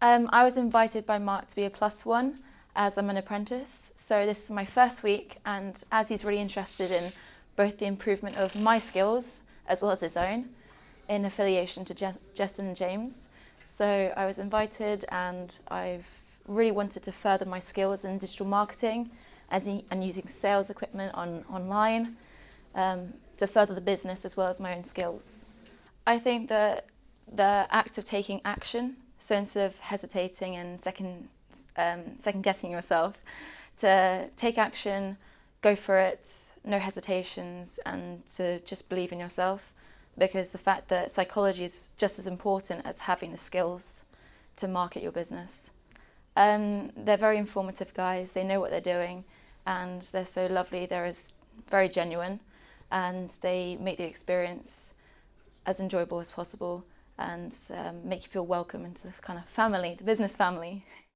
I was invited by Mark to be a +1 as I'm an apprentice. So this is my first week, and as he's really interested in both the improvement of my skills as well as his own, in affiliation to Jess and James. So I was invited, and I've really wanted to further my skills in digital marketing and using sales equipment online to further the business as well as my own skills. I think that the act of taking action, so instead of hesitating and second guessing yourself, to take action, go for it, no hesitations, and to just believe in yourself, because the fact that psychology is just as important as having the skills to market your business. They're very informative guys, they know what they're doing, and they're so lovely, they're very genuine, and they make the experience as enjoyable as possible and make you feel welcome into the kind of family, the business family.